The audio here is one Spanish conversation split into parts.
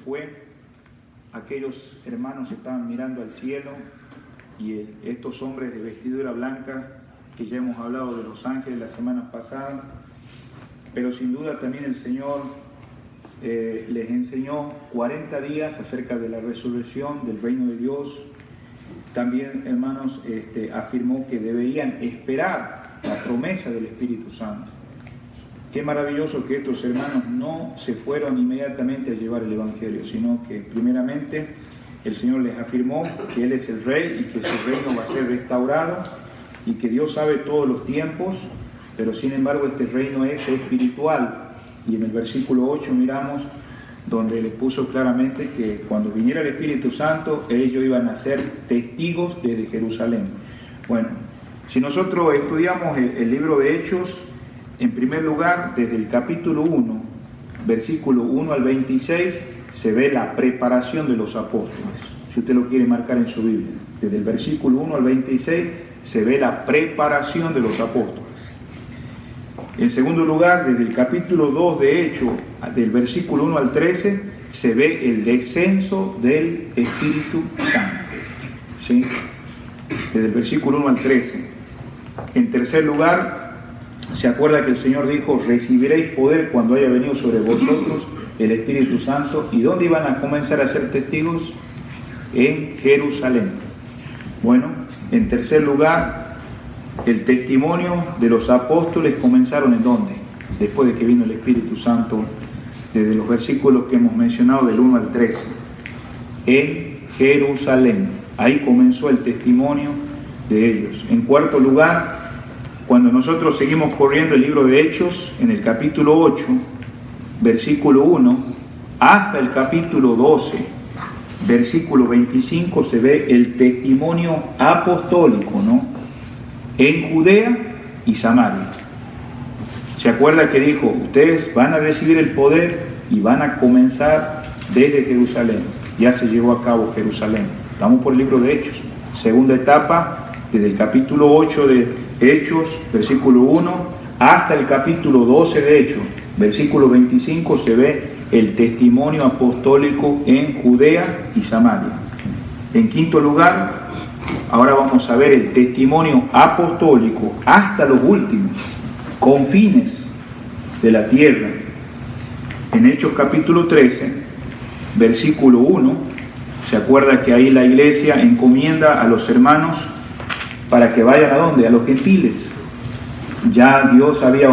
fue, aquellos hermanos estaban mirando al cielo y estos hombres de vestidura blanca, que ya hemos hablado de los ángeles la semana pasada, pero sin duda también el Señor les enseñó 40 días acerca de la resurrección del reino de Dios. También, hermanos, afirmó que deberían esperar la promesa del Espíritu Santo. Qué maravilloso que estos hermanos no se fueron inmediatamente a llevar el Evangelio, sino que primeramente el Señor les afirmó que Él es el Rey y que su reino va a ser restaurado y que Dios sabe todos los tiempos, pero sin embargo este reino es espiritual. Y en el versículo 8 miramos donde les puso claramente que cuando viniera el Espíritu Santo, ellos iban a ser testigos desde Jerusalén. Bueno, si nosotros estudiamos el libro de Hechos, en primer lugar, desde el capítulo 1, versículo 1 al 26, se ve la preparación de los apóstoles. Si usted lo quiere marcar en su Biblia, desde el versículo 1 al 26, se ve la preparación de los apóstoles. En segundo lugar, desde el capítulo 2 de Hechos, del versículo 1 al 13, se ve el descenso del Espíritu Santo. ¿Sí? Desde el versículo 1 al 13. En tercer lugar, se acuerda que el Señor dijo, recibiréis poder cuando haya venido sobre vosotros el Espíritu Santo. ¿Y dónde iban a comenzar a ser testigos? En Jerusalén. Bueno, en tercer lugar, el testimonio de los apóstoles comenzaron ¿en dónde? Después de que vino el Espíritu Santo, desde los versículos que hemos mencionado del 1 al 13. En Jerusalén. Ahí comenzó el testimonio de ellos. En cuarto lugar, cuando nosotros seguimos corriendo el libro de Hechos, en el capítulo 8, versículo 1, hasta el capítulo 12, versículo 25, se ve el testimonio apostólico, ¿no? En Judea y Samaria. ¿Se acuerda que dijo, ustedes van a recibir el poder y van a comenzar desde Jerusalén? Ya se llevó a cabo Jerusalén. Estamos por el libro de Hechos. Segunda etapa, desde el capítulo 8 de Hechos, versículo 1, hasta el capítulo 12 de Hechos, versículo 25, se ve el testimonio apostólico en Judea y Samaria. En quinto lugar, ahora vamos a ver el testimonio apostólico hasta los últimos confines de la tierra. En Hechos capítulo 13, versículo 1, se acuerda que ahí la iglesia encomienda a los hermanos para que vayan ¿a dónde? A los gentiles. Ya Dios había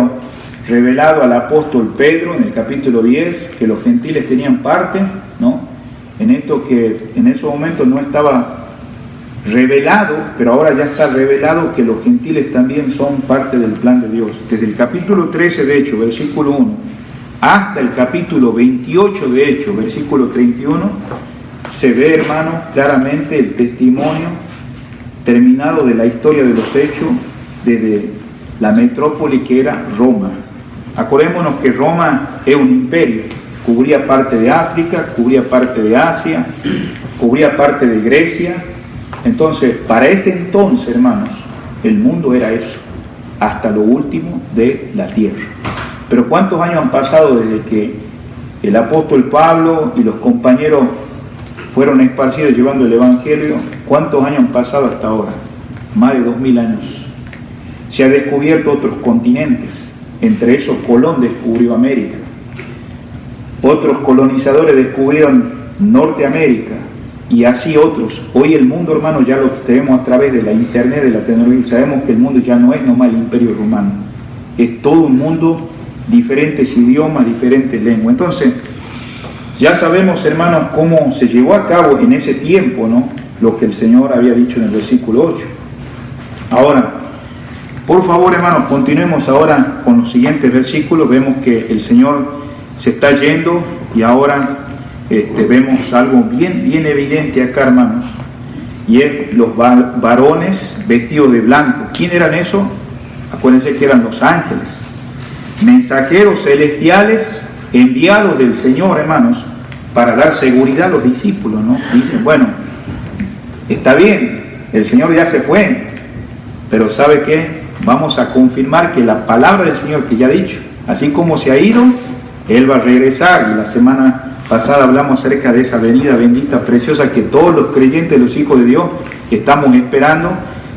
revelado al apóstol Pedro en el capítulo 10 que los gentiles tenían parte, ¿no? En esto que en esos momentos no estaba revelado, pero ahora ya está revelado que los gentiles también son parte del plan de Dios. Desde el capítulo 13 de Hechos, versículo 1, hasta el capítulo 28 de Hechos, versículo 31, se ve, hermanos, claramente el testimonio terminado de la historia de los hechos desde la metrópoli que era Roma. Acordémonos que Roma es un imperio, cubría parte de África, cubría parte de Asia, cubría parte de Grecia. Entonces, para ese entonces, hermanos, el mundo era eso, hasta lo último de la tierra. Pero ¿cuántos años han pasado desde que el apóstol Pablo y los compañeros fueron esparcidos llevando el Evangelio? ¿Cuántos años han pasado hasta ahora? Más de 2000 años. Se han descubierto otros continentes, entre esos Colón descubrió América. Otros colonizadores descubrieron Norteamérica. Y así otros. Hoy el mundo, hermano, ya lo tenemos a través de la internet, de la tecnología, y sabemos que el mundo ya no es nomás el imperio romano. Es todo un mundo, diferentes idiomas, diferentes lenguas. Entonces, ya sabemos, hermanos, cómo se llevó a cabo en ese tiempo, ¿no? Lo que el Señor había dicho en el versículo 8. Ahora, por favor, hermanos, continuemos ahora con los siguientes versículos. Vemos que el Señor se está yendo y ahora vemos algo bien evidente acá, hermanos, y es los varones vestidos de blanco. ¿Quién eran esos? Acuérdense que eran los ángeles, mensajeros celestiales enviados del Señor, hermanos, para dar seguridad a los discípulos, ¿no? Dicen, bueno, está bien, el Señor ya se fue, pero ¿sabe qué? Vamos a confirmar que la palabra del Señor que ya ha dicho, así como se ha ido, Él va a regresar. Y la semana pasada hablamos acerca de esa venida bendita, preciosa, que todos los creyentes, los hijos de Dios, estamos esperando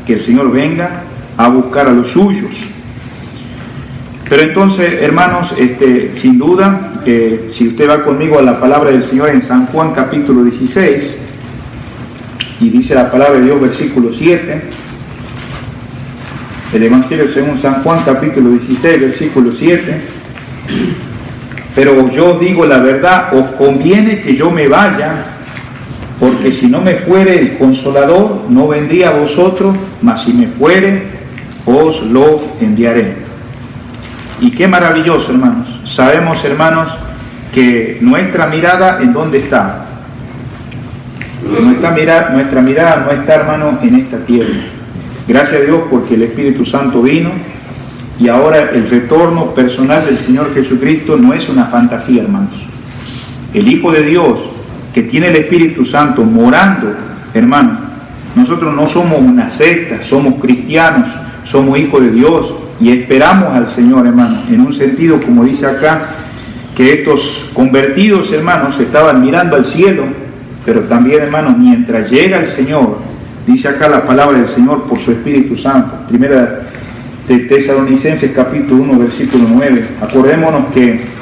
que el Señor venga a buscar a los suyos. Pero entonces, hermanos, sin duda, si usted va conmigo a la palabra del Señor en San Juan capítulo 16, y dice la palabra de Dios, versículo 7, el Evangelio según San Juan capítulo 16, versículo 7, pero yo os digo la verdad, os conviene que yo me vaya, porque si no me fuere el Consolador, no vendría a vosotros, mas si me fuere, os lo enviaré. Y qué maravilloso, hermanos. Sabemos, hermanos, que nuestra mirada, ¿en dónde está? Nuestra mirada no está, hermanos, en esta tierra. Gracias a Dios porque el Espíritu Santo vino y ahora el retorno personal del Señor Jesucristo no es una fantasía, hermanos. El Hijo de Dios que tiene el Espíritu Santo morando, hermanos, nosotros no somos una secta, somos cristianos, somos hijos de Dios y esperamos al Señor, hermanos, en un sentido, como dice acá, que estos convertidos, hermanos, estaban mirando al cielo, pero también, hermanos, mientras llega el Señor, dice acá la palabra del Señor por su Espíritu Santo, primera de Tesalonicenses capítulo 1, versículo 9, acordémonos que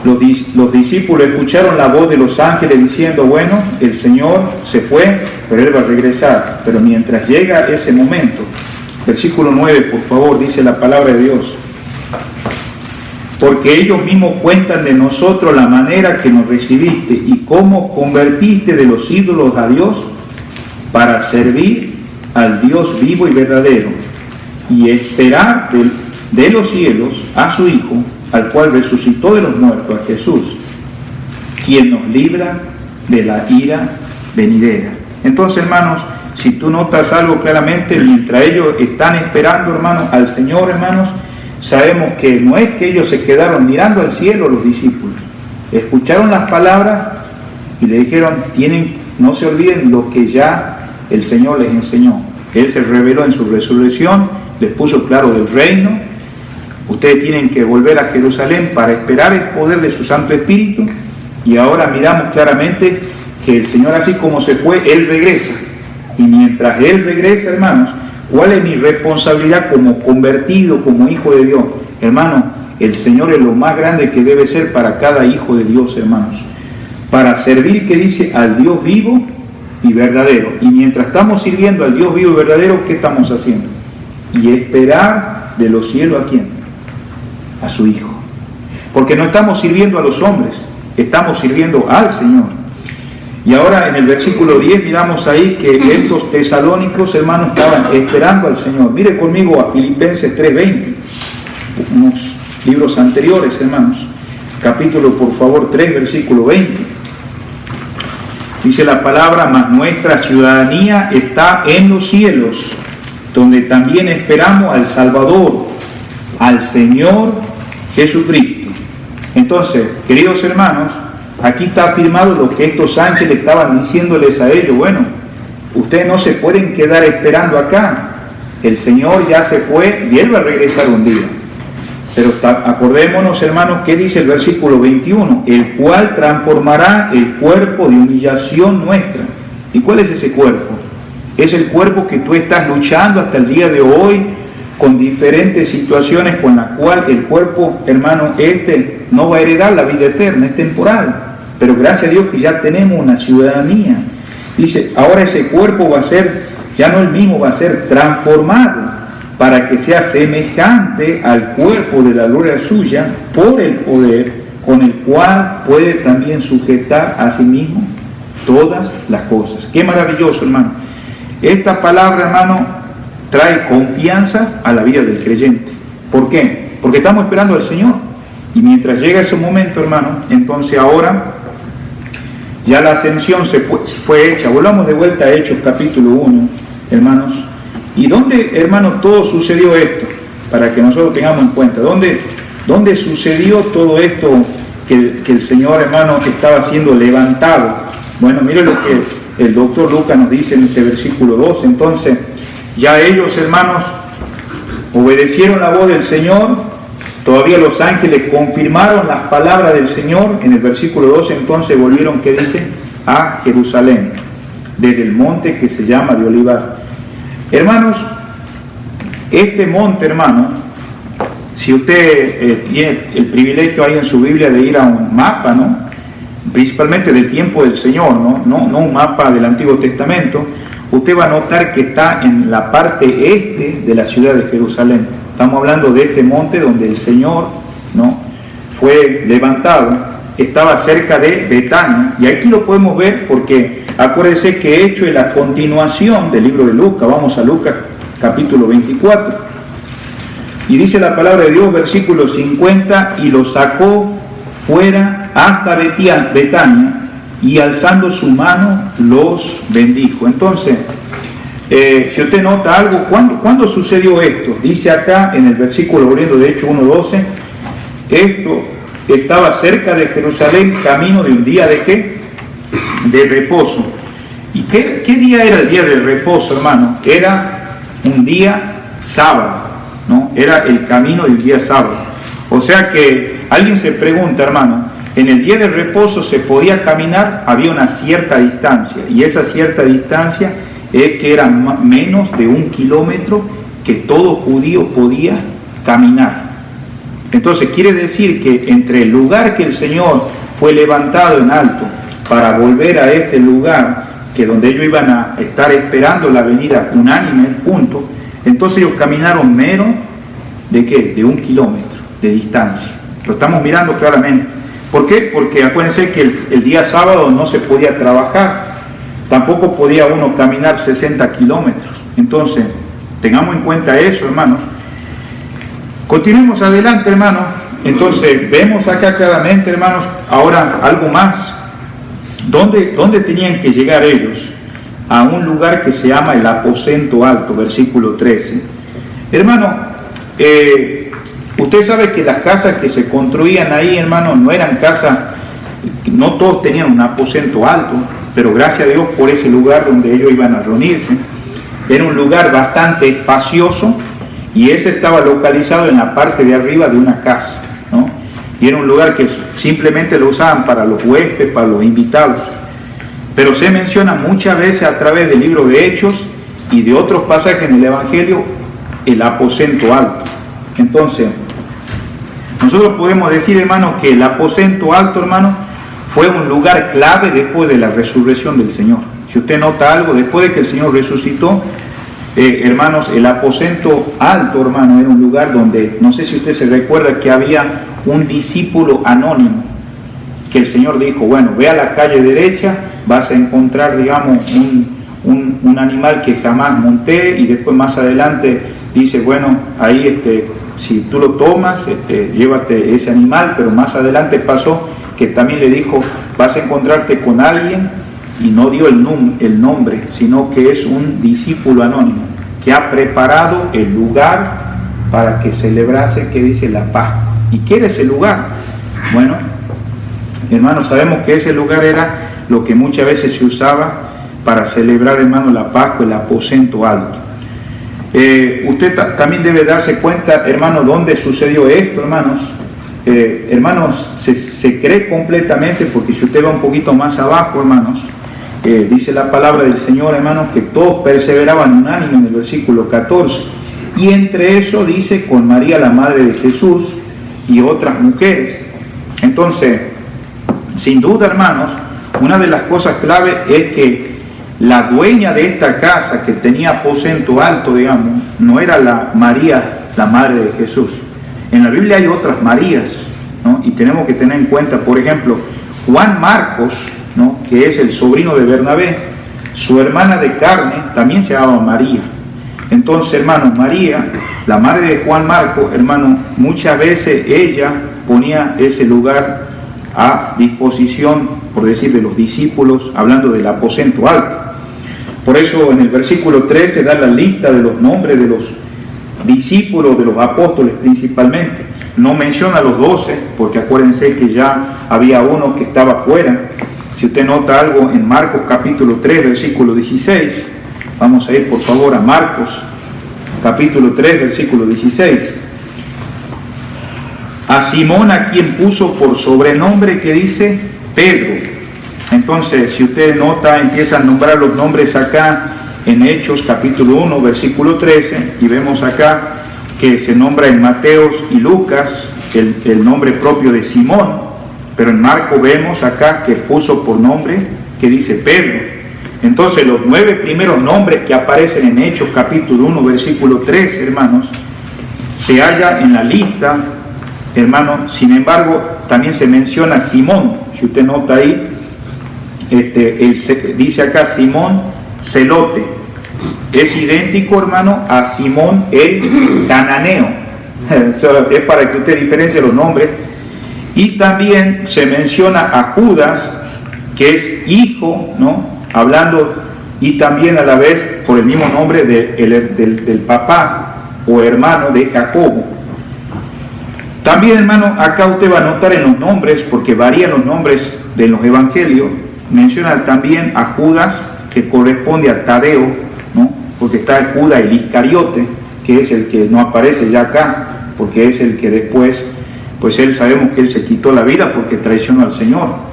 los discípulos escucharon la voz de los ángeles diciendo, bueno, el Señor se fue, pero Él va a regresar. Pero mientras llega ese momento, versículo 9, por favor, dice la palabra de Dios, porque ellos mismos cuentan de nosotros la manera que nos recibiste y cómo convertiste de los ídolos a Dios para servir al Dios vivo y verdadero y esperar de los cielos a su Hijo, al cual resucitó de los muertos, a Jesús, quien nos libra de la ira venidera. Entonces, hermanos, si tú notas algo claramente, mientras ellos están esperando, hermanos, al Señor, hermanos, sabemos que no es que ellos se quedaron mirando al cielo, los discípulos. Escucharon las palabras y le dijeron, no se olviden lo que ya el Señor les enseñó. Él se reveló en su resurrección, les puso claro del reino. Ustedes tienen que volver a Jerusalén para esperar el poder de su Santo Espíritu. Y ahora miramos claramente que el Señor, así como se fue, Él regresa. Y mientras Él regresa, hermanos, ¿cuál es mi responsabilidad como convertido, como hijo de Dios? Hermanos, el Señor es lo más grande que debe ser para cada hijo de Dios, hermanos. Para servir, que dice, al Dios vivo y verdadero. Y mientras estamos sirviendo al Dios vivo y verdadero, ¿qué estamos haciendo? Y esperar de los cielos, ¿a quién? A su Hijo. Porque no estamos sirviendo a los hombres, estamos sirviendo al Señor. Y ahora en el versículo 10 miramos ahí que estos tesalónicos, hermanos, estaban esperando al Señor. Mire conmigo a Filipenses 3:20, unos libros anteriores, hermanos. Capítulo, por favor, 3, versículo 20. Dice la palabra, mas nuestra ciudadanía está en los cielos, donde también esperamos al Salvador, al Señor Jesucristo. Entonces, queridos hermanos, aquí está afirmado lo que estos ángeles estaban diciéndoles a ellos. Bueno, ustedes no se pueden quedar esperando acá. El Señor ya se fue y Él va a regresar un día. Pero acordémonos, hermanos, ¿qué dice el versículo 21? El cual transformará el cuerpo de humillación nuestra. ¿Y cuál es ese cuerpo? Es el cuerpo que tú estás luchando hasta el día de hoy con diferentes situaciones con las cuales el cuerpo, hermano, no va a heredar la vida eterna, es temporal. Pero gracias a Dios que ya tenemos una ciudadanía. Dice, ahora ese cuerpo va a ser, ya no el mismo, va a ser transformado para que sea semejante al cuerpo de la gloria suya por el poder con el cual puede también sujetar a sí mismo todas las cosas. Qué maravilloso, hermano. Esta palabra, hermano, trae confianza a la vida del creyente. ¿Por qué? Porque estamos esperando al Señor. Y mientras llega ese momento, hermano, entonces ahora ya la ascensión fue hecha. Volvamos de vuelta a Hechos capítulo 1, hermanos. ¿Y dónde, hermano, todo sucedió esto? Para que nosotros tengamos en cuenta. ¿Dónde sucedió todo esto que el Señor, hermano, estaba siendo levantado? Bueno, mire lo que el doctor Lucas nos dice en este versículo 2. Entonces, ya ellos, hermanos, obedecieron la voz del Señor Todavía los ángeles confirmaron las palabras del Señor. En el versículo 12 entonces volvieron, ¿qué dice? A Jerusalén, desde el monte que se llama de Olivar. Hermanos, este monte, hermano, si usted tiene el privilegio ahí en su Biblia de ir a un mapa, ¿no? Principalmente del tiempo del Señor, no un mapa del Antiguo Testamento, usted va a notar que está en la parte este de la ciudad de Jerusalén. Estamos hablando de este monte donde el Señor, ¿no?, fue levantado. Estaba cerca de Betania, y aquí lo podemos ver porque acuérdense que Hecho es la continuación del libro de Lucas. Vamos a Lucas capítulo 24, y dice la palabra de Dios, versículo 50, y lo sacó fuera hasta Betania, y alzando su mano los bendijo. Entonces, si usted nota algo, ¿cuándo sucedió esto? Dice acá en el versículo, volviendo de Hecho 1:12, esto estaba cerca de Jerusalén, camino de un día de ¿qué? De reposo. ¿Y qué día era el día de reposo, hermano? Era un día sábado, ¿no? Era el camino del día sábado. O sea que alguien se pregunta, hermano, en el día de reposo se podía caminar, había una cierta distancia, y esa cierta distancia es que era menos de 1 kilómetro que todo judío podía caminar. Entonces quiere decir que entre el lugar que el Señor fue levantado en alto para volver a este lugar, que donde ellos iban a estar esperando la venida unánime, punto, entonces ellos caminaron menos de ¿qué? De 1 kilómetro de distancia. Lo estamos mirando claramente. ¿Por qué? Porque acuérdense que el día sábado no se podía trabajar, tampoco podía uno caminar 60 kilómetros. Entonces, tengamos en cuenta eso, hermanos. Continuemos adelante, hermanos. Entonces, vemos acá claramente, hermanos, ahora algo más. ¿Dónde tenían que llegar ellos? A un lugar que se llama el aposento alto, versículo 13. Hermano, usted sabe que las casas que se construían ahí, hermano, no eran casas, no todos tenían un aposento alto, pero gracias a Dios por ese lugar donde ellos iban a reunirse. Era un lugar bastante espacioso, y ese estaba localizado en la parte de arriba de una casa, ¿no? Y era un lugar que simplemente lo usaban para los huéspedes, para los invitados. Pero se menciona muchas veces a través del libro de Hechos y de otros pasajes en el Evangelio el aposento alto. Entonces, nosotros podemos decir, hermano, que el aposento alto, hermano, fue un lugar clave después de la resurrección del Señor. Si usted nota algo, después de que el Señor resucitó, hermanos, el aposento alto, hermano, era un lugar donde, no sé si usted se recuerda que había un discípulo anónimo, que el Señor dijo, bueno, ve a la calle derecha, vas a encontrar, digamos, un animal que jamás monté, y después más adelante dice, bueno, ahí si tú lo tomas, llévate ese animal, pero más adelante pasó que también le dijo, vas a encontrarte con alguien, y no dio el nombre, sino que es un discípulo anónimo, que ha preparado el lugar para que celebrase, que dice, la Pascua. ¿Y qué era ese lugar? Bueno, hermanos, sabemos que ese lugar era lo que muchas veces se usaba para celebrar, hermanos, la Pascua, el aposento alto. Usted también debe darse cuenta, hermanos, dónde sucedió esto, hermanos. Hermanos, se cree completamente, porque si usted va un poquito más abajo, hermanos, dice la palabra del Señor, hermanos, que todos perseveraban unánime en el versículo 14, y entre eso dice, con María la madre de Jesús y otras mujeres. Entonces, sin duda, hermanos, una de las cosas clave es que la dueña de esta casa, que tenía aposento alto, digamos, no era la María, la madre de Jesús. En la Biblia hay otras Marías, ¿no? Y tenemos que tener en cuenta, por ejemplo, Juan Marcos, ¿no?, que es el sobrino de Bernabé, su hermana de carne también se llamaba María. Entonces, hermanos, María, la madre de Juan Marcos, hermano, muchas veces ella ponía ese lugar a disposición, por decir, de los discípulos, hablando del aposento alto. Por eso en el versículo 13 da la lista de los nombres de los discípulos, de los apóstoles principalmente. No menciona a los 12, porque acuérdense que ya había uno que estaba fuera. Si usted nota algo en Marcos capítulo 3, versículo 16, vamos a ir por favor a Marcos capítulo 3, versículo 16. a Simón, a quien puso por sobrenombre que dice Pedro. Entonces, si usted nota, empieza a nombrar los nombres acá en Hechos capítulo 1, versículo 13, y vemos acá que se nombra en Mateos y Lucas el nombre propio de Simón, pero en Marco vemos acá que puso por nombre que dice Pedro. Entonces, los 9 primeros nombres que aparecen en Hechos capítulo 1, versículo 13, hermanos, se halla en la lista, hermanos. Sin embargo, también se menciona Simón. Si usted nota ahí, dice acá Simón Celote. Es idéntico, hermano, a Simón el Cananeo. Es para que usted diferencie los nombres. Y también se menciona a Judas, que es hijo, ¿no? Hablando, y también a la vez por el mismo nombre del papá o hermano de Jacobo. También, hermano, acá usted va a notar en los nombres, porque varían los nombres de los evangelios, menciona también a Judas, que corresponde a Tadeo, ¿no? Porque está Judas el Iscariote, que es el que no aparece ya acá, porque es el que después, pues él sabemos que él se quitó la vida porque traicionó al Señor.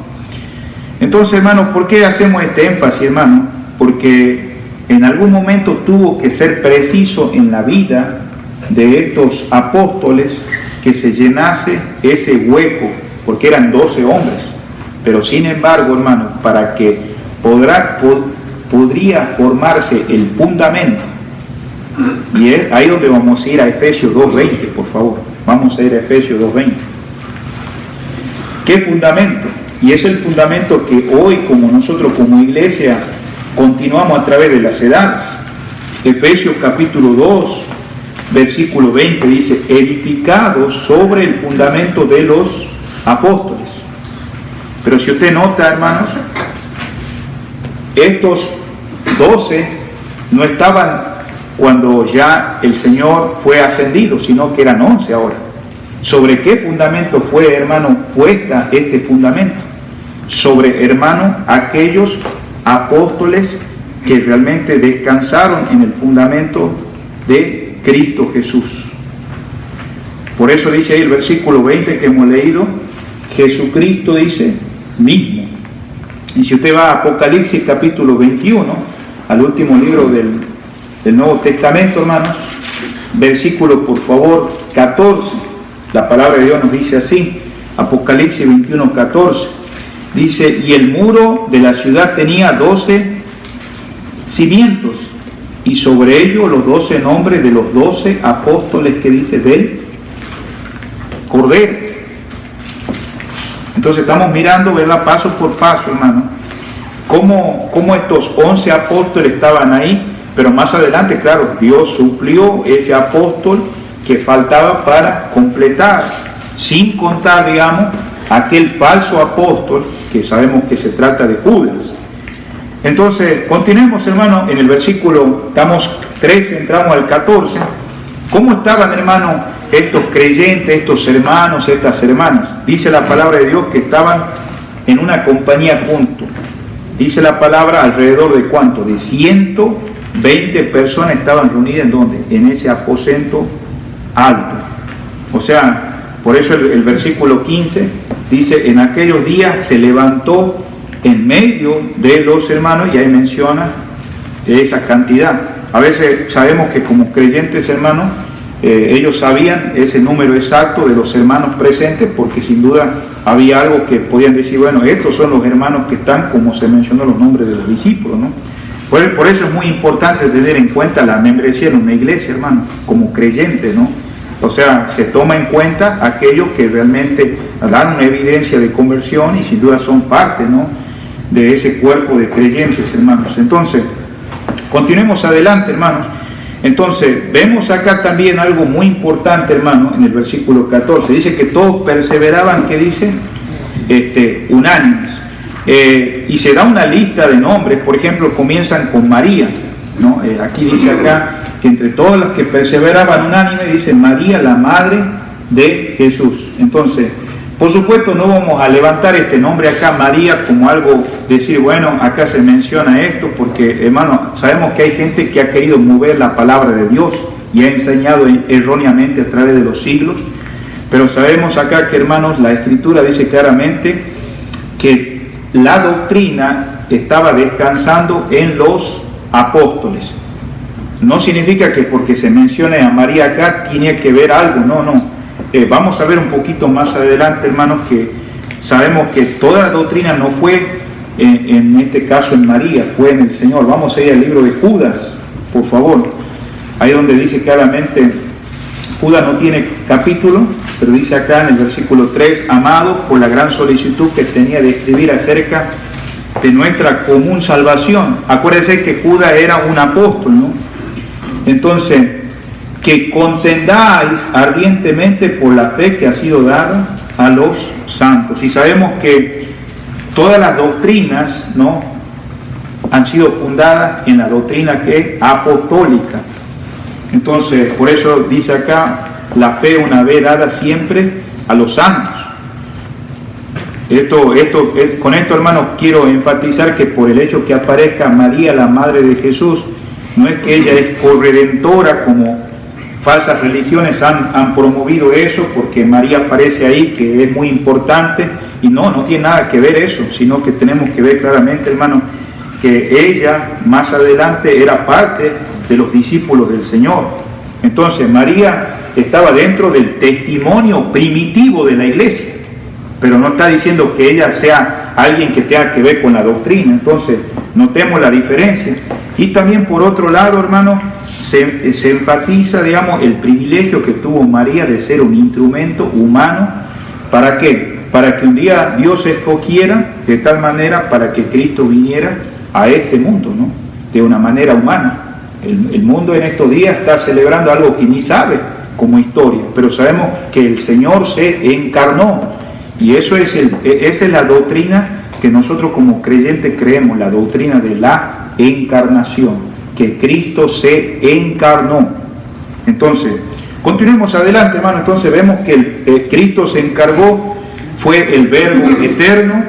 Entonces, hermano, ¿por qué hacemos este énfasis, hermano? Porque en algún momento tuvo que ser preciso en la vida de estos apóstoles que se llenase ese hueco, porque eran 12 hombres. Pero sin embargo, hermano, para que podría formarse el fundamento, y es ahí donde vamos a ir a Efesios 2.20, por favor. Vamos a ir a Efesios 2.20. ¿Qué fundamento? Y es el fundamento que hoy, como nosotros como iglesia, continuamos a través de las edades. Efesios capítulo 2, versículo 20 dice, edificados sobre el fundamento de los apóstoles. Pero si usted nota, hermanos, estos 12 no estaban cuando ya el Señor fue ascendido, sino que eran 11 ahora. ¿Sobre qué fundamento fue, hermano, puesta este fundamento? Sobre, hermano, aquellos apóstoles que realmente descansaron en el fundamento de Cristo Jesús. Por eso dice ahí el versículo 20 que hemos leído, Jesucristo dice mismo. Y si usted va a Apocalipsis capítulo 21, al último libro del Nuevo Testamento, hermanos, versículo por favor 14, la palabra de Dios nos dice así, Apocalipsis 21, 14, dice, y el muro de la ciudad tenía 12 cimientos, y sobre ellos los 12 nombres de los 12 apóstoles que dice del Cordero. Entonces estamos mirando, ¿verdad? Paso por paso, hermano, cómo estos 11 apóstoles estaban ahí. Pero más adelante, claro, Dios suplió ese apóstol que faltaba para completar, sin contar, digamos, aquel falso apóstol que sabemos que se trata de Judas. Entonces, continuemos, hermano, en el versículo, estamos 13, entramos al 14. ¿Cómo estaban, hermano, estos creyentes, estos hermanos, estas hermanas? Dice la palabra de Dios que estaban en una compañía juntos. Dice la palabra alrededor de ¿cuánto? De 120 personas estaban reunidas ¿en dónde? En ese aposento alto. O sea, por eso el versículo 15 dice, en aquellos días se levantó en medio de los hermanos, y ahí menciona esa cantidad. A veces sabemos que como creyentes, hermanos, ellos sabían ese número exacto de los hermanos presentes, porque sin duda había algo que podían decir, bueno, estos son los hermanos que están, como se mencionó los nombres de los discípulos, ¿no? Por eso es muy importante tener en cuenta la membresía en una iglesia, hermano, como creyente, ¿no? O sea, se toma en cuenta aquellos que realmente dan una evidencia de conversión y sin duda son parte, ¿no?, de ese cuerpo de creyentes, hermanos. Entonces, continuemos adelante, hermanos. Entonces, vemos acá también algo muy importante, hermano, en el versículo 14. Dice que todos perseveraban, ¿qué dice? Unánimes. Y se da una lista de nombres, por ejemplo, comienzan con María, ¿no? Aquí dice acá que entre todas las que perseveraban unánimes, dice María, la madre de Jesús. Entonces, por supuesto, no vamos a levantar este nombre acá, María, como algo, decir, bueno, acá se menciona esto, porque, hermano, sabemos que hay gente que ha querido mover la palabra de Dios y ha enseñado erróneamente a través de los siglos. Pero sabemos acá que, hermanos, la Escritura dice claramente que la doctrina estaba descansando en los apóstoles. No significa que porque se mencione a María acá tiene que ver algo, no. Vamos a ver un poquito más adelante, hermanos, que sabemos que toda la doctrina no fue en este caso en María, fue en el Señor. Vamos a ir al libro de Judas, por favor. Ahí donde dice claramente, Judas no tiene capítulo, pero dice acá en el versículo 3, amado, por la gran solicitud que tenía de escribir acerca de nuestra común salvación. Acuérdense que Judas era un apóstol, ¿no? Entonces, que contendáis ardientemente por la fe que ha sido dada a los santos. Y sabemos que todas las doctrinas, ¿no?, han sido fundadas en la doctrina que es apostólica. Entonces, por eso dice acá, la fe una vez dada siempre a los santos. Con esto, hermanos, quiero enfatizar que por el hecho que aparezca María, la Madre de Jesús, no es que ella es corredentora como falsas religiones han promovido eso, porque María aparece ahí, que es muy importante, y no tiene nada que ver eso, sino que tenemos que ver claramente, hermanos, que ella más adelante era parte de los discípulos del Señor. Entonces María estaba dentro del testimonio primitivo de la iglesia, pero no está diciendo que ella sea alguien que tenga que ver con la doctrina. Entonces notemos la diferencia. Y también por otro lado, hermanos, se enfatiza, digamos, el privilegio que tuvo María de ser un instrumento humano. ¿Para qué? Para que un día Dios escogiera de tal manera para que Cristo viniera a este mundo, ¿no?, de una manera humana. El mundo en estos días está celebrando algo que ni sabe como historia, pero sabemos que el Señor se encarnó, y esa es la doctrina que nosotros como creyentes creemos, la doctrina de la encarnación, que Cristo se encarnó. Entonces, continuemos adelante, hermano. Entonces vemos que Cristo se encargó, fue el Verbo eterno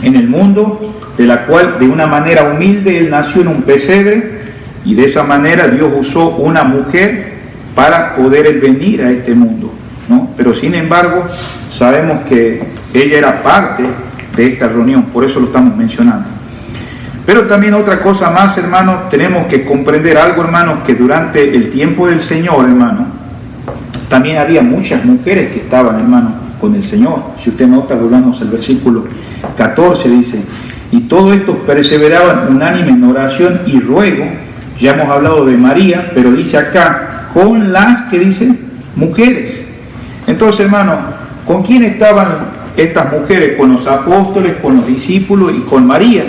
en el mundo, de la cual de una manera humilde Él nació en un pesebre, y de esa manera Dios usó una mujer para poder Él venir a este mundo, ¿no? Pero sin embargo sabemos que ella era parte de esta reunión, por eso lo estamos mencionando. Pero también otra cosa más, hermanos, tenemos que comprender algo, hermanos, que durante el tiempo del Señor, hermanos, también había muchas mujeres que estaban, hermanos, con el Señor. Si usted nota, volvamos al versículo 14, dice, y todo esto perseveraban unánime en oración y ruego. Ya hemos hablado de María, pero dice acá, con las, que dice, mujeres. Entonces, hermanos, ¿con quién estaban estas mujeres? Con los apóstoles, con los discípulos y con María.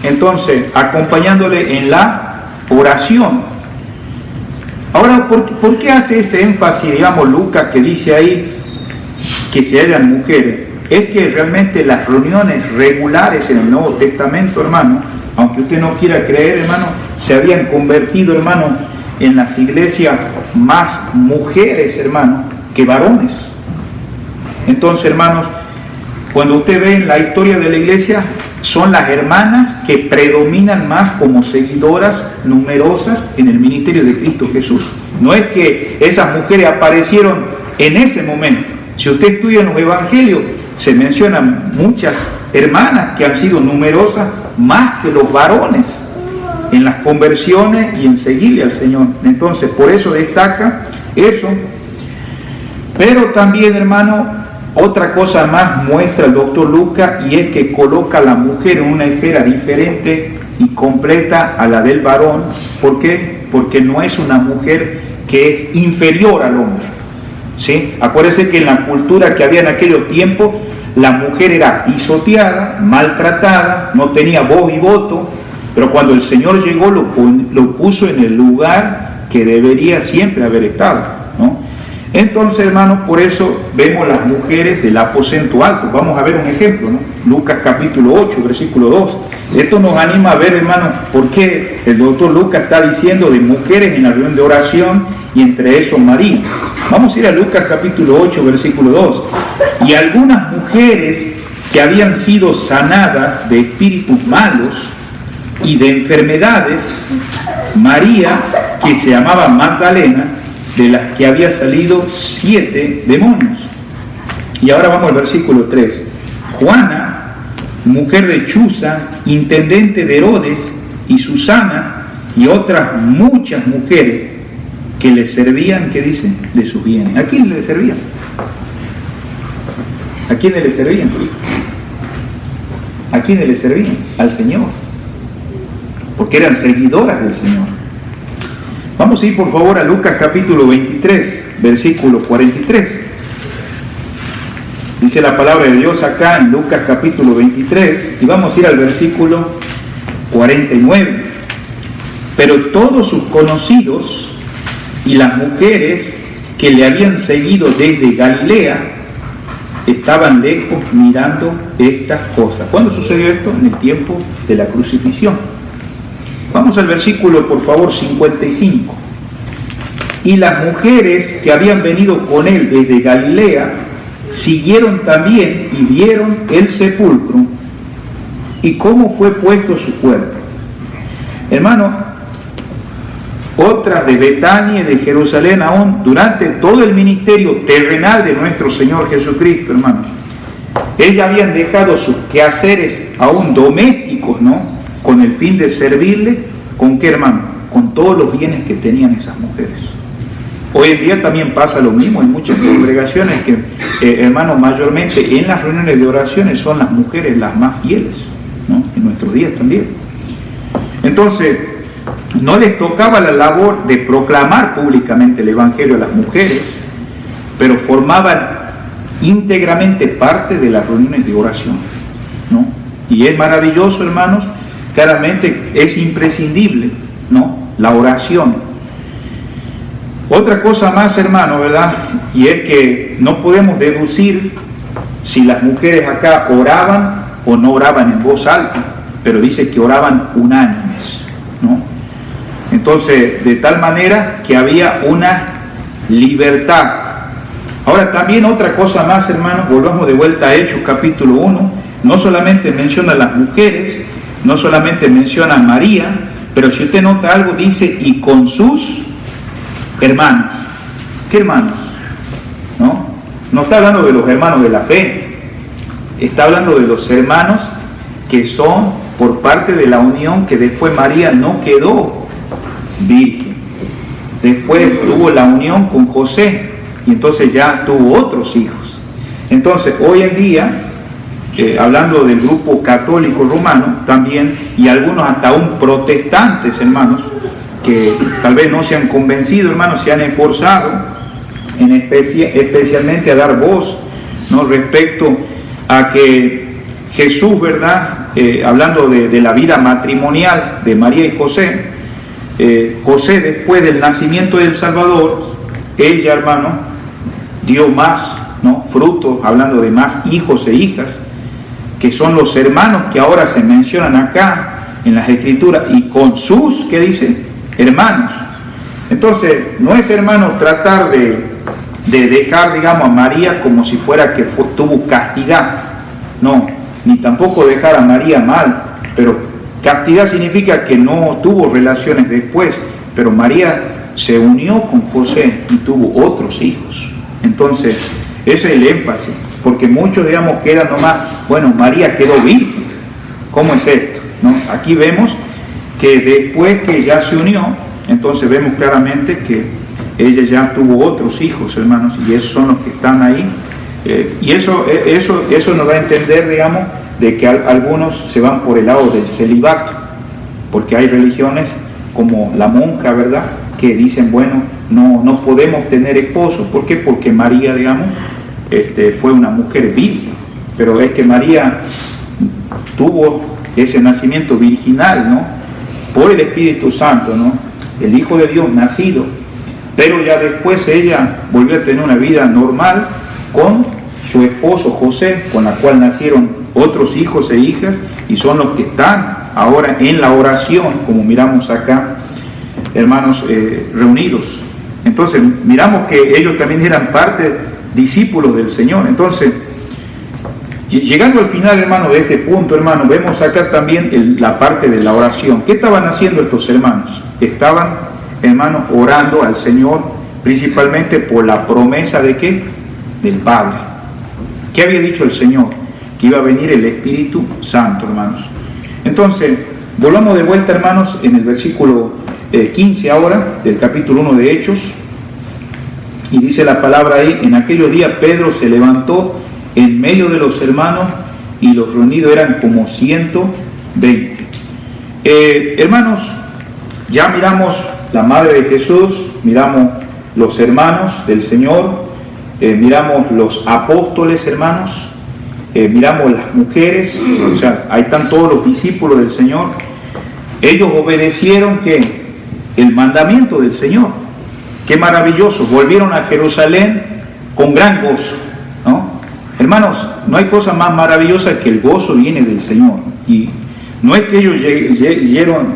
Entonces, acompañándole en la oración. Ahora, ¿por qué hace ese énfasis, digamos, Lucas, que dice ahí que se hallan mujeres? Es que realmente las reuniones regulares en el Nuevo Testamento, hermano, aunque usted no quiera creer, hermano, se habían convertido, hermano, en las iglesias más mujeres, hermano, que varones. Entonces, hermanos, cuando usted ve en la historia de la iglesia, son las hermanas que predominan más como seguidoras numerosas en el ministerio de Cristo Jesús. No es que esas mujeres aparecieron en ese momento. Si usted estudia en los evangelios, se mencionan muchas hermanas que han sido numerosas más que los varones en las conversiones y en seguirle al Señor. Entonces, por eso destaca eso. Pero también, hermano, otra cosa más muestra el doctor Lucas, y es que coloca a la mujer en una esfera diferente y completa a la del varón. ¿Por qué? Porque no es una mujer que es inferior al hombre, ¿sí? Acuérdense que en la cultura que había en aquellos tiempos, la mujer era pisoteada, maltratada, no tenía voz y voto, pero cuando el Señor llegó lo puso en el lugar que debería siempre haber estado, ¿no? Entonces, hermanos, por eso vemos las mujeres del aposento alto. Vamos a ver un ejemplo, ¿no? Lucas capítulo 8, versículo 2. Esto nos anima a ver, hermanos, por qué el doctor Lucas está diciendo de mujeres en la reunión de oración, y entre eso María. Vamos a ir a Lucas capítulo 8, versículo 2. Y algunas mujeres que habían sido sanadas de espíritus malos y de enfermedades, María, que se llamaba Magdalena, de las que había salido 7 demonios. Y ahora vamos al versículo 3. Juana, mujer de Chuza, intendente de Herodes, y Susana, y otras muchas mujeres que le servían, ¿qué dice? De sus bienes. ¿A quién le servían? ¿A quién le servían? ¿A quién le servían? Al Señor. Porque eran seguidoras del Señor. Vamos a ir por favor a Lucas capítulo 23, versículo 43. Dice la palabra de Dios acá en Lucas capítulo 23, y vamos a ir al versículo 49. Pero todos sus conocidos y las mujeres que le habían seguido desde Galilea estaban lejos mirando estas cosas. ¿Cuándo sucedió esto? En el tiempo de la crucifixión. Vamos al versículo, por favor, 55. Y las mujeres que habían venido con él desde Galilea siguieron también y vieron el sepulcro y cómo fue puesto su cuerpo. Hermano, otras de Betania y de Jerusalén aún durante todo el ministerio terrenal de nuestro Señor Jesucristo, hermano. Ellas habían dejado sus quehaceres aún domésticos, ¿no? Con el fin de servirle, ¿con qué, hermano? Con todos los bienes que tenían esas mujeres. Hoy en día también pasa lo mismo en muchas congregaciones que, hermano, mayormente en las reuniones de oraciones son las mujeres las más fieles, ¿no? En nuestros días también. Entonces, no les tocaba la labor de proclamar públicamente el Evangelio a las mujeres, pero formaban íntegramente parte de las reuniones de oración, ¿no? Y es maravilloso, hermanos, claramente es imprescindible, ¿no? La oración. Otra cosa más, hermano, ¿verdad? Y es que no podemos deducir si las mujeres acá oraban o no oraban en voz alta, pero dice que oraban unánimes, ¿no? Entonces, de tal manera que había una libertad. Ahora también otra cosa más, hermanos, volvamos de vuelta a Hechos capítulo 1, no solamente menciona a las mujeres, no solamente menciona a María, pero si usted nota algo, dice, y con sus hermanos. ¿Qué hermanos? No está hablando de los hermanos de la fe, está hablando de los hermanos que son por parte de la unión que después María no quedó virgen. Después tuvo la unión con José y entonces ya tuvo otros hijos. Entonces hoy en día, hablando del grupo católico romano también, y algunos hasta aún protestantes, hermanos, que tal vez no se han convencido, hermanos, se han esforzado especialmente a dar voz, ¿no? Respecto a que Jesús, ¿verdad? Hablando de la vida matrimonial de María y José, José, después del nacimiento del Salvador, ella, hermano, dio más, ¿no? Frutos, hablando de más hijos e hijas, que son los hermanos que ahora se mencionan acá en las Escrituras, y con sus, ¿qué dice? Hermanos. Entonces, no es, hermano, tratar de dejar, digamos, a María como si fuera que tuvo castigada, no, ni tampoco dejar a María mal, pero castidad significa que no tuvo relaciones después, pero María se unió con José y tuvo otros hijos. Entonces, ese es el énfasis, porque muchos, digamos, quedan nomás, bueno, María quedó virgen. ¿Cómo es esto? ¿No? Aquí vemos que después que ya se unió, entonces vemos claramente que ella ya tuvo otros hijos, hermanos, y esos son los que están ahí. Y eso nos da a entender, digamos, de que algunos se van por el lado del celibato, porque hay religiones como la monja, ¿verdad?, que dicen, bueno, no podemos tener esposo. ¿Por qué? Porque María, digamos, fue una mujer virgen, pero es que María tuvo ese nacimiento virginal, ¿no?, por el Espíritu Santo, ¿no?, el Hijo de Dios nacido, pero ya después ella volvió a tener una vida normal con su esposo José, con la cual nacieron otros hijos e hijas, y son los que están ahora en la oración, como miramos acá, hermanos, reunidos. Entonces miramos que ellos también eran parte, discípulos del Señor. Entonces, llegando al final, hermano, de este punto, hermano, vemos acá también la parte de la oración. ¿Qué estaban haciendo estos hermanos? Estaban, hermanos, orando al Señor, principalmente por la promesa de ¿qué? Del Padre. ¿Qué había dicho el Señor? Que iba a venir el Espíritu Santo, hermanos. Entonces, volvamos de vuelta, hermanos, en el versículo 15 ahora, del capítulo 1 de Hechos, y dice la palabra ahí: en aquellos días Pedro se levantó en medio de los hermanos, y los reunidos eran como 120. Hermanos, ya miramos la madre de Jesús, miramos los hermanos del Señor, miramos los apóstoles, hermanos, miramos las mujeres, o sea, ahí están todos los discípulos del Señor. Ellos obedecieron ¿qué? El mandamiento del Señor. Qué maravilloso, volvieron a Jerusalén con gran gozo, ¿no? Hermanos, no hay cosa más maravillosa que el gozo viene del Señor. Y no es que ellos llegaron,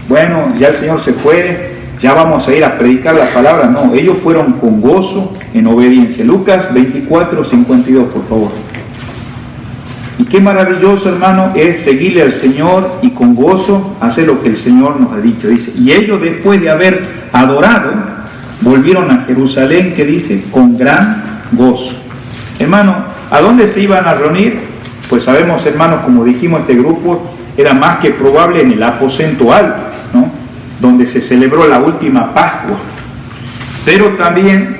bueno, ya el Señor se fue, ya vamos a ir a predicar la palabra. No, ellos fueron con gozo en obediencia. Lucas 24, 52, por favor. Y qué maravilloso, hermano, es seguirle al Señor y con gozo hacer lo que el Señor nos ha dicho. Dice, y ellos, después de haber adorado, volvieron a Jerusalén, que dice, con gran gozo. Hermano, ¿a dónde se iban a reunir? Pues sabemos, hermanos, como dijimos, este grupo era más que probable en el aposento alto, ¿no? Donde se celebró la última Pascua. Pero también,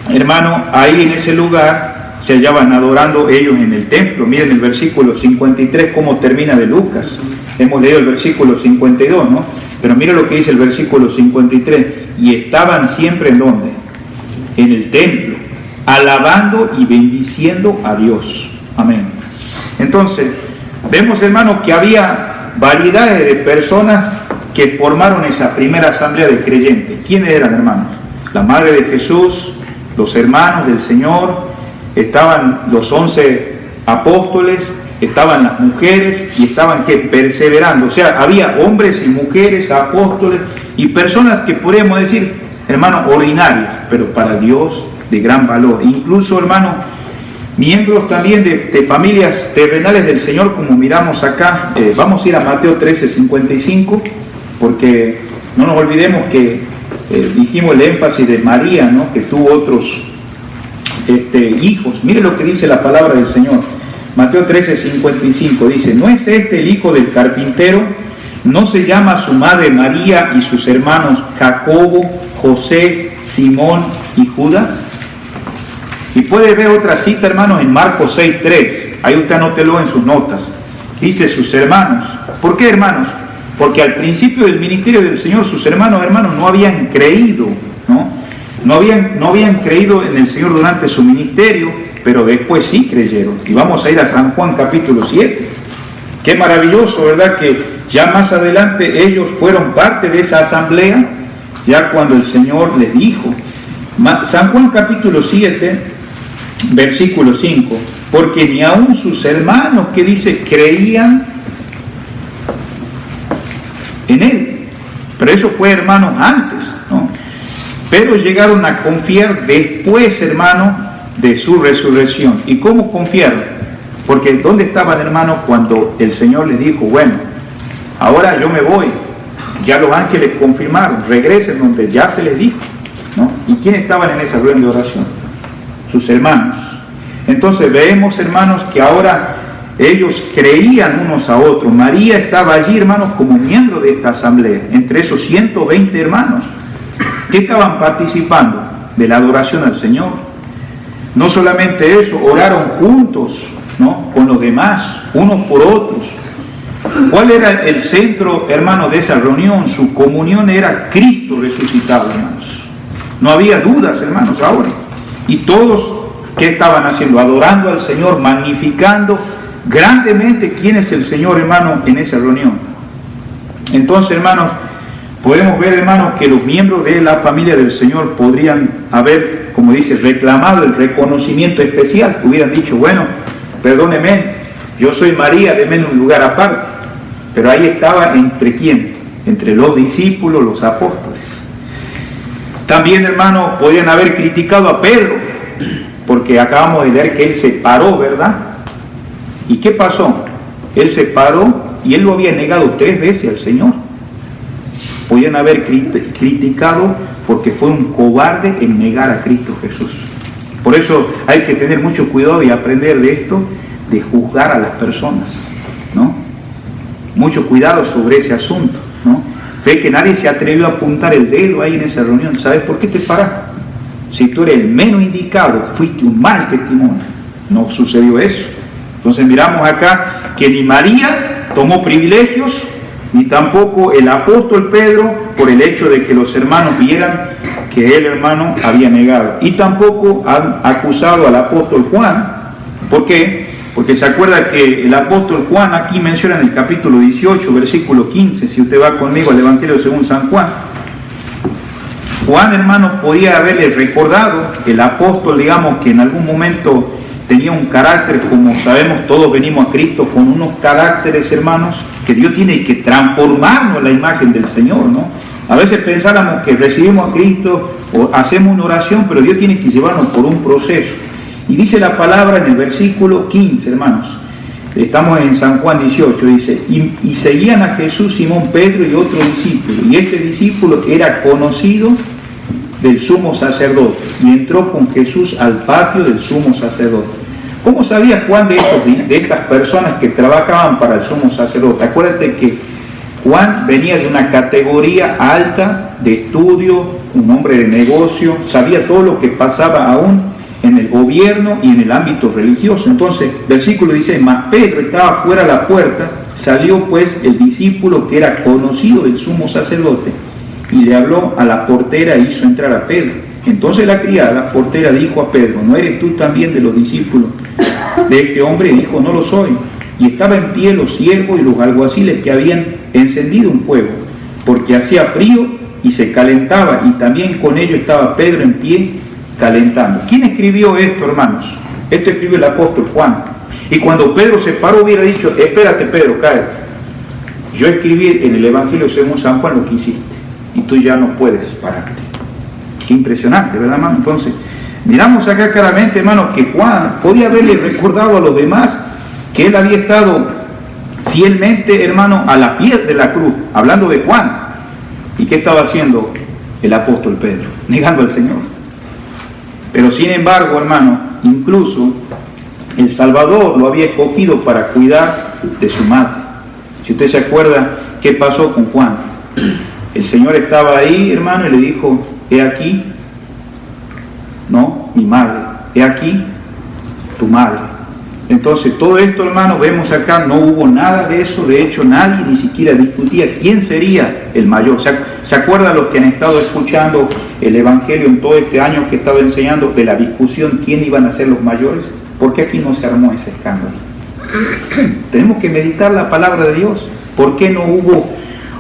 hermano, ahí en ese lugar se hallaban adorando ellos en el templo. Miren el versículo 53, cómo termina de Lucas. Hemos leído el versículo 52, ¿no? Pero mira lo que dice el versículo 53. Y estaban siempre ¿en dónde? En el templo, alabando y bendiciendo a Dios. Amén. Entonces, vemos, hermanos, que había variedades de personas que formaron esa primera asamblea de creyentes. ¿Quiénes eran, hermanos? La madre de Jesús, los hermanos del Señor, estaban los 11 apóstoles, estaban las mujeres y estaban ¿qué? Perseverando. O sea, había hombres y mujeres, apóstoles y personas que podríamos decir, hermanos, ordinarias, pero para Dios de gran valor. Incluso, hermanos, miembros también de familias terrenales del Señor, como miramos acá. Vamos a ir a Mateo 13, 55, porque no nos olvidemos que dijimos el énfasis de María, ¿no? Que tuvo otros hijos. Mire lo que dice la palabra del Señor. Mateo 13, 55 dice: ¿no es este el hijo del carpintero? ¿No se llama su madre María y sus hermanos Jacobo, José, Simón y Judas? Y puede ver otra cita, hermanos, en Marcos 6, 3. Ahí usted anótelo en sus notas. Dice sus hermanos. ¿Por qué, hermanos? Porque al principio del ministerio del Señor, sus hermanos no habían creído, ¿no? No habían creído en el Señor durante su ministerio, pero después sí creyeron. Y vamos a ir a San Juan capítulo 7. Qué maravilloso, ¿verdad? Que ya más adelante ellos fueron parte de esa asamblea, ya cuando el Señor les dijo. San Juan capítulo 7, versículo 5. Porque ni aun sus hermanos, que dice, creían en Él. Pero eso fue, hermanos, antes, ¿no? Pero llegaron a confiar después, hermano, de su resurrección. ¿Y cómo confiaron? Porque ¿dónde estaban, hermanos, cuando el Señor les dijo, bueno, ahora yo me voy? Ya los ángeles confirmaron, regresen donde ya se les dijo, ¿no? ¿Y quiénes estaban en esa reunión de oración? Sus hermanos. Entonces vemos, hermanos, que ahora ellos creían unos a otros. María estaba allí, hermanos, como miembro de esta asamblea, entre esos 120 hermanos. ¿Qué estaban participando? De la adoración al Señor. No solamente eso, oraron juntos, ¿no? Con los demás, unos por otros. ¿Cuál era el centro, hermanos, de esa reunión? Su comunión era Cristo resucitado, hermanos. No había dudas, hermanos, ahora. Y todos, ¿qué estaban haciendo? Adorando al Señor, magnificando grandemente quién es el Señor, hermano, en esa reunión. Entonces, hermanos, podemos ver, hermanos, que los miembros de la familia del Señor podrían haber, como dice, reclamado el reconocimiento especial. Hubieran dicho, bueno, perdóneme, yo soy María, denme un lugar aparte. Pero ahí estaba entre quién, entre los discípulos, los apóstoles. También, hermanos, podrían haber criticado a Pedro, porque acabamos de leer que él se paró, ¿verdad? ¿Y qué pasó? Él se paró y él lo había negado 3 veces al Señor. Podían haber criticado porque fue un cobarde en negar a Cristo Jesús. Por eso hay que tener mucho cuidado y aprender de esto, de juzgar a las personas, ¿no? Mucho cuidado sobre ese asunto, ¿no? Ve que nadie se atrevió a apuntar el dedo ahí en esa reunión. ¿Sabes por qué te paraste? Si tú eres el menos indicado, fuiste un mal testimonio. No sucedió eso. Entonces miramos acá que ni María tomó privilegios, ni tampoco el apóstol Pedro, por el hecho de que los hermanos vieran que el hermano había negado. Y tampoco han acusado al apóstol Juan. ¿Por qué? Porque se acuerda que el apóstol Juan aquí menciona en el capítulo 18, versículo 15, si usted va conmigo al Evangelio según San Juan. Juan, hermano, podía haberle recordado, el apóstol, digamos, que en algún momento tenía un carácter, como sabemos, todos venimos a Cristo con unos caracteres, hermanos, que Dios tiene que transformarnos a la imagen del Señor, ¿no? A veces pensáramos que recibimos a Cristo o hacemos una oración, pero Dios tiene que llevarnos por un proceso. Y dice la palabra en el versículo 15, hermanos, estamos en San Juan 18, dice, y seguían a Jesús Simón Pedro y otro discípulo, y este discípulo era conocido del sumo sacerdote, y entró con Jesús al patio del sumo sacerdote. ¿Cómo sabía Juan de estas personas que trabajaban para el sumo sacerdote? Acuérdate que Juan venía de una categoría alta de estudio, un hombre de negocio, sabía todo lo que pasaba aún en el gobierno y en el ámbito religioso. Entonces, versículo dice, mas Pedro estaba fuera de la puerta, salió pues el discípulo que era conocido del sumo sacerdote, y le habló a la portera e hizo entrar a Pedro. Entonces la criada portera dijo a Pedro, ¿no eres tú también de los discípulos de este hombre? Y dijo, no lo soy. Y estaba en pie los siervos y los alguaciles que habían encendido un fuego, porque hacía frío y se calentaba, y también con ello estaba Pedro en pie calentando. ¿Quién escribió esto, hermanos? Esto escribió el apóstol Juan. Y cuando Pedro se paró hubiera dicho, espérate Pedro, cállate. Yo escribí en el Evangelio según San Juan lo que hiciste, y tú ya no puedes pararte. Qué impresionante, ¿verdad, hermano? Entonces, miramos acá claramente, hermano, que Juan podía haberle recordado a los demás que él había estado fielmente, hermano, a la pie de la cruz, hablando de Juan. ¿Y qué estaba haciendo el apóstol Pedro? Negando al Señor. Pero sin embargo, hermano, incluso el Salvador lo había escogido para cuidar de su madre. Si usted se acuerda, ¿qué pasó con Juan? El Señor estaba ahí, hermano, y le dijo, he aquí, no, mi madre, he aquí, tu madre. Entonces, todo esto, hermano, vemos acá, no hubo nada de eso. De hecho, nadie ni siquiera discutía quién sería el mayor. ¿Se acuerdan los que han estado escuchando el Evangelio en todo este año que estaba enseñando de la discusión quién iban a ser los mayores? ¿Por qué aquí no se armó ese escándalo? Tenemos que meditar la palabra de Dios. ¿Por qué no hubo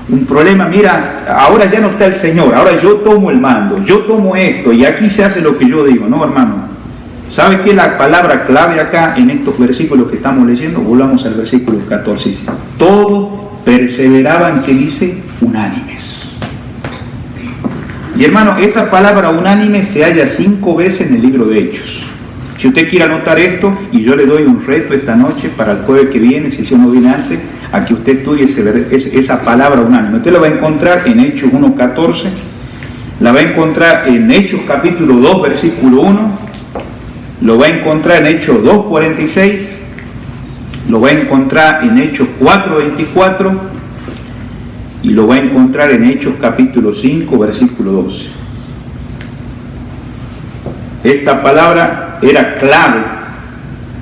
un problema? Mira, ahora ya no está el Señor, ahora yo tomo el mando, yo tomo esto y aquí se hace lo que yo digo. No, hermano. ¿Sabe qué es la palabra clave acá en estos versículos que estamos leyendo? Volvamos al versículo 14. Todos perseveraban, que dice, unánimes. Y hermano, esta palabra unánime se halla 5 veces en el libro de Hechos. Si usted quiere anotar esto, y yo le doy un reto esta noche para el jueves que viene, si yo no viene antes, a que usted estudie esa palabra unánime. Usted la va a encontrar en Hechos 1:14, la va a encontrar en Hechos capítulo 2, versículo 1, lo va a encontrar en Hechos 2:46, lo va a encontrar en Hechos 4:24 y lo va a encontrar en Hechos capítulo 5, versículo 12. Esta palabra era clave,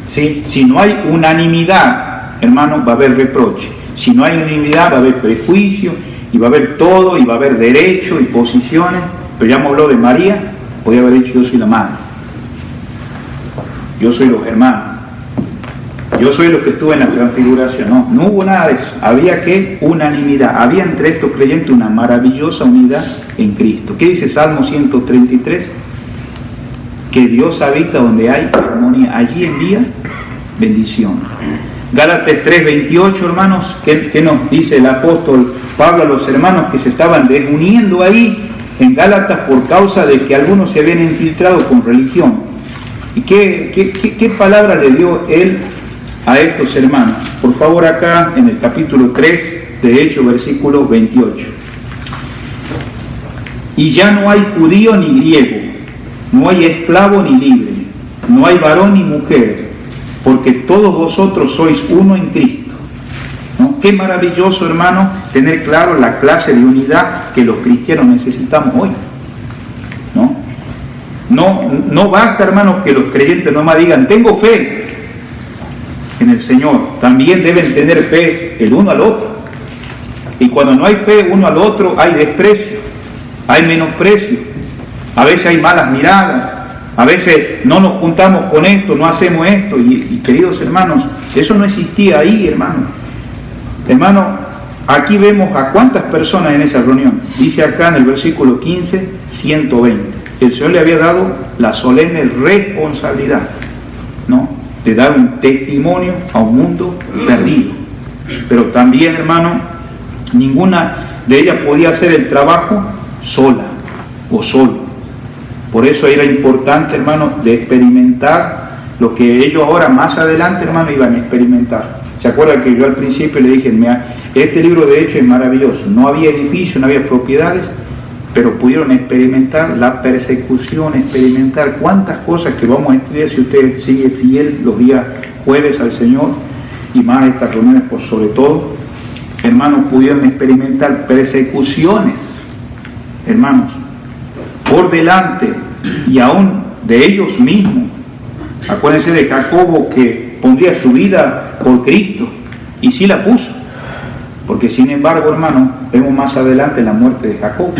¿sí? Si no hay unanimidad, hermano, va a haber reproche. Si no hay unanimidad, va a haber prejuicio, y va a haber todo, y va a haber derecho y posiciones. Pero ya me habló de María, podía haber dicho, yo soy la madre, yo soy los hermanos, yo soy los que estuve en la transfiguración. No hubo nada de eso. Había que unanimidad. Había entre estos creyentes una maravillosa unidad en Cristo. ¿Qué dice Salmo 133? Que Dios habita donde hay armonía, allí envía bendición. Gálatas 3:28, hermanos, ¿qué nos dice el apóstol Pablo a los hermanos que se estaban desuniendo ahí en Gálatas por causa de que algunos se habían infiltrado con religión? ¿Y qué palabra le dio él a estos hermanos? Por favor, acá en el capítulo 3 de Hechos, versículo 28. Y ya no hay judío ni griego, no hay esclavo ni libre, no hay varón ni mujer, porque todos vosotros sois uno en Cristo. ¿No? Qué maravilloso, hermano, tener claro la clase de unidad que los cristianos necesitamos hoy. No basta, hermano, que los creyentes nomás digan, tengo fe en el Señor. También deben tener fe el uno al otro. Y cuando no hay fe uno al otro, hay desprecio, hay menosprecio. A veces hay malas miradas, a veces no nos juntamos con esto, no hacemos esto. Y queridos hermanos, eso no existía ahí, hermano. Hermano, aquí vemos a cuántas personas en esa reunión. Dice acá en el versículo 15, 120. El Señor le había dado la solemne responsabilidad, ¿no?, de dar un testimonio a un mundo perdido. Pero también, hermano, ninguna de ellas podía hacer el trabajo sola o solo. Por eso era importante, hermano, de experimentar lo que ellos ahora más adelante, hermano, iban a experimentar. ¿Se acuerdan que yo al principio le dije, este libro de Hechos es maravilloso? No había edificios, no había propiedades, pero pudieron experimentar la persecución, experimentar cuántas cosas que vamos a estudiar si usted sigue fiel los días jueves al Señor, y más estas reuniones por sobre todo. Hermanos, pudieron experimentar persecuciones, hermanos, por delante y aún de ellos mismos. Acuérdense de Jacobo, que pondría su vida por Cristo, y sí la puso, porque sin embargo, hermanos, vemos más adelante la muerte de Jacobo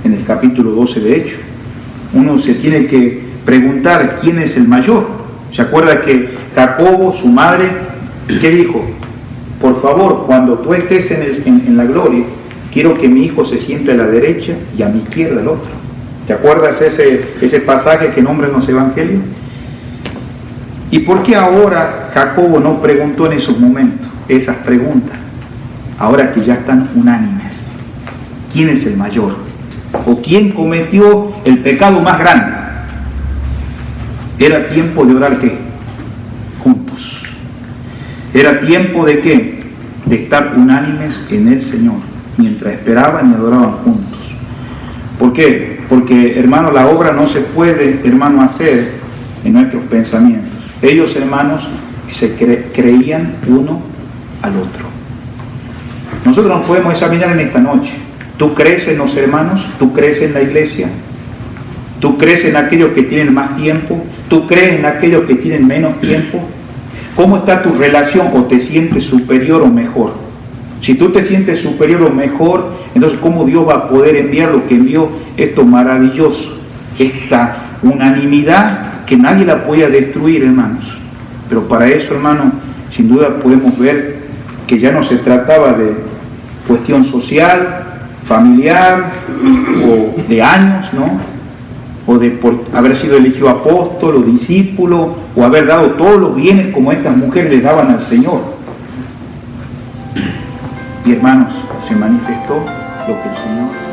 en el capítulo 12 de Hechos. Uno se tiene que preguntar quién es el mayor. ¿Se acuerda que Jacobo, su madre, qué dijo? Por favor, cuando tú estés en la gloria, quiero que mi hijo se siente a la derecha y a mi izquierda el otro. ¿Te acuerdas ese pasaje que nombra en los evangelios? ¿Y por qué ahora Jacobo no preguntó en esos momentos esas preguntas? Ahora que ya están unánimes. ¿Quién es el mayor? ¿O quién cometió el pecado más grande? Era tiempo de orar, ¿qué? Juntos. Era tiempo de ¿qué? De estar unánimes en el Señor, mientras esperaban y adoraban juntos. ¿Por qué? Porque, hermano, la obra no se puede, hermano, hacer en nuestros pensamientos. Ellos, hermanos, se creían uno al otro. Nosotros nos podemos examinar en esta noche. ¿Tú crees en los hermanos? ¿Tú crees en la iglesia? ¿Tú crees en aquellos que tienen más tiempo? ¿Tú crees en aquellos que tienen menos tiempo? ¿Cómo está tu relación? ¿O te sientes superior o mejor? Si tú te sientes superior o mejor, entonces ¿cómo Dios va a poder enviar lo que envió, esto maravilloso? Esta unanimidad que nadie la podía destruir, hermanos. Pero para eso, hermanos, sin duda podemos ver que ya no se trataba de cuestión social, familiar, o de años, ¿no? O de por haber sido elegido apóstol o discípulo, o haber dado todos los bienes como estas mujeres les daban al Señor. Y hermanos, se manifestó lo que el Señor